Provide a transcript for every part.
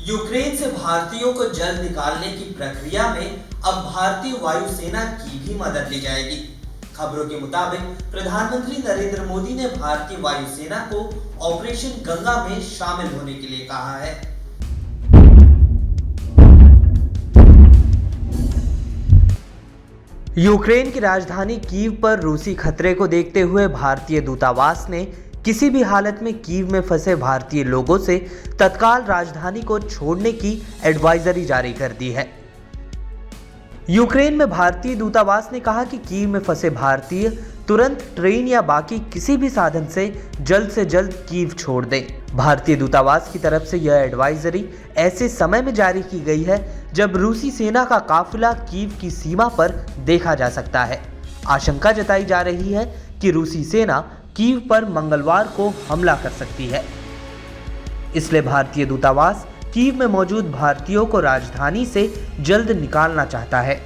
Ukraine से भारतीयों को जल्द निकालने की प्रक्रिया में अब भारतीय वायुसेना की भी मदद ली जाएगी। खबरों के मुताबिक प्रधानमंत्री नरेंद्र मोदी ने भारतीय वायुसेना को ऑपरेशन गंगा में शामिल होने के लिए कहा है। यूक्रेन की राजधानी कीव पर रूसी खतरे को देखते हुए भारतीय दूतावास ने किसी भी हालत में कीव में फंसे भारतीय लोगों से तत्काल राजधानी को छोड़ने की एडवाइजरी जारी कर दी है। यूक्रेन में भारतीय दूतावास ने कहा कि कीव में फंसे भारतीय तुरंत ट्रेन या बाकी किसी भी साधन से जल्द कीव छोड़ दें। भारतीय दूतावास की तरफ से यह एडवाइजरी ऐसे समय में जारी की गई है जब रूसी सेना का काफिला कीव की सीमा पर देखा जा सकता है। आशंका जताई जा रही है कि रूसी सेना कीव पर मंगलवार को हमला कर सकती है। इसलिए भारतीय दूतावास कीव में मौजूद भारतीयों को राजधानी से जल्द निकालना चाहता है।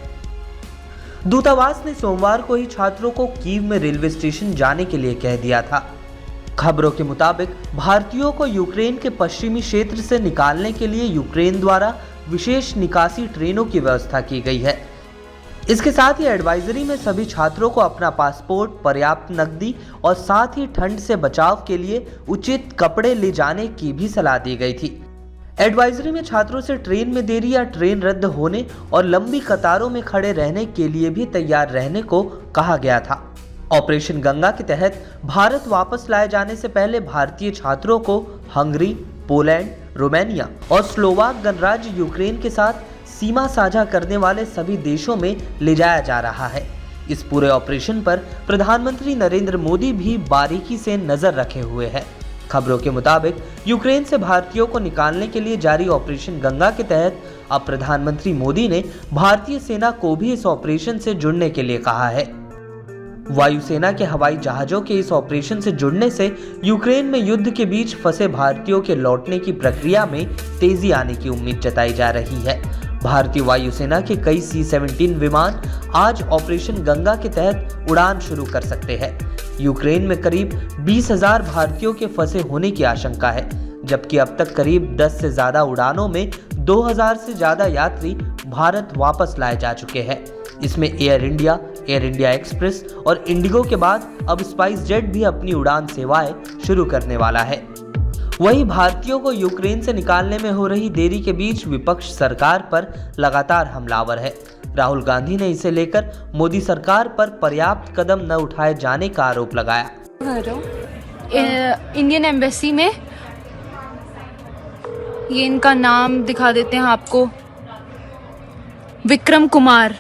दूतावास ने सोमवार को ही छात्रों को कीव में रेलवे स्टेशन जाने के लिए कह दिया था। खबरों के मुताबिक भारतीयों को यूक्रेन के पश्चिमी क्षेत्र से निकालने के लिए यूक्रेन द्वारा विशेष निकासी ट्रेनों की व्यवस्था की गई है। इसके साथ ही एडवाइजरी में सभी छात्रों को अपना पासपोर्ट, पर्याप्त नकदी और साथ ही ठंड से बचाव के लिए उचित कपड़े ले जाने की भी सलाह दी गई थी। एडवाइजरी में छात्रों से ट्रेन में देरी या ट्रेन रद्द होने और लंबी कतारों में खड़े रहने के लिए भी तैयार रहने को कहा गया था। ऑपरेशन गंगा के तहत भारत वापस लाए जाने से पहले भारतीय छात्रों को हंगरी, पोलैंड, रोमानिया और स्लोवाक गणराज्य यूक्रेन के साथ सीमा साझा करने वाले सभी देशों में ले जाया जा रहा है। इस पूरे ऑपरेशन पर प्रधानमंत्री नरेंद्र मोदी भी बारीकी से नजर रखे हुए हैं। खबरों के मुताबिक यूक्रेन से भारतीयों को निकालने के लिए जारी ऑपरेशन गंगा के तहत अब प्रधानमंत्री मोदी ने भारतीय सेना को भी इस ऑपरेशन से जुड़ने के लिए कहा है। वायुसेना के हवाई जहाजों के इस ऑपरेशन से जुड़ने से यूक्रेन में युद्ध के बीच फंसे भारतीयों के लौटने की प्रक्रिया में तेजी आने की उम्मीद जताई जा रही है। भारतीय वायुसेना के कई C-17 विमान आज ऑपरेशन गंगा के तहत उड़ान शुरू कर सकते हैं। यूक्रेन में करीब 20,000 भारतीयों के फंसे होने की आशंका है, जबकि अब तक करीब 10 से ज्यादा उड़ानों में 2,000 से ज्यादा यात्री भारत वापस लाए जा चुके हैं। इसमें एयर इंडिया एक्सप्रेस और इंडिगो के बाद अब स्पाइस जेट भी अपनी उड़ान सेवाएं शुरू करने वाला है। वहीं भारतीयों को यूक्रेन से निकालने में हो रही देरी के बीच विपक्ष सरकार पर लगातार हमलावर है। राहुल गांधी ने इसे लेकर मोदी सरकार पर पर्याप्त कदम न उठाए जाने का आरोप लगाया। इंडियन एम्बेसी में ये इनका नाम दिखा देते हैं आपको, Vikram Kumar.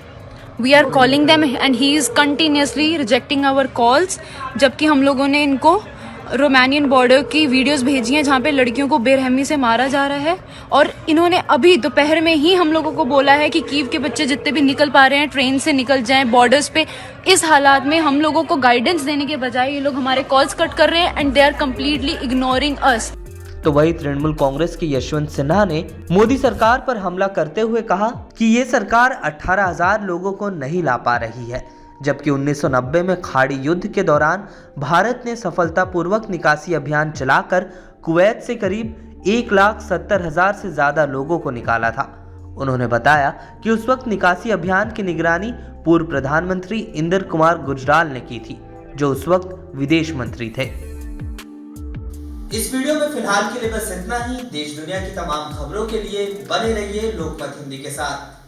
We are calling them and he is continuously rejecting our calls, जबकि हम लोगों ने इनको रोमानियन बॉर्डर की वीडियोस भेजी हैं जहाँ पे लड़कियों को बेरहमी से मारा जा रहा है। और इन्होंने अभी दोपहर में ही हम लोगों को बोला है कि कीव के बच्चे जितने भी निकल पा रहे हैं ट्रेन से निकल जाएं बॉर्डर्स पे। इस हालात में हम लोगों को गाइडेंस देने के बजाय ये लोग हमारे कॉल्स कट कर रहे हैं and they are completely ignoring us. तो वही तृणमूल कांग्रेस के यशवंत सिन्हा ने मोदी सरकार पर हमला करते हुए कहा कि ये सरकार 18,000 लोगों को नहीं ला पा रही है, जबकि 1990 में खाड़ी युद्ध के दौरान भारत ने सफलतापूर्वक निकासी अभियान चलाकर कुवैत से करीब 1,70,000 से ज्यादा लोगों को निकाला था। उन्होंने बताया कि उस वक्त निकासी अभियान की निगरानी पूर्व प्रधानमंत्री इंदिरा कुमार गुजराल ने की थी, जो उस वक्त विदेश मंत्री थे। इस वीडियो में फिलहाल के लिए बस इतना ही। देश दुनिया की तमाम खबरों के लिए बने रहिए लोकमत हिंदी के साथ।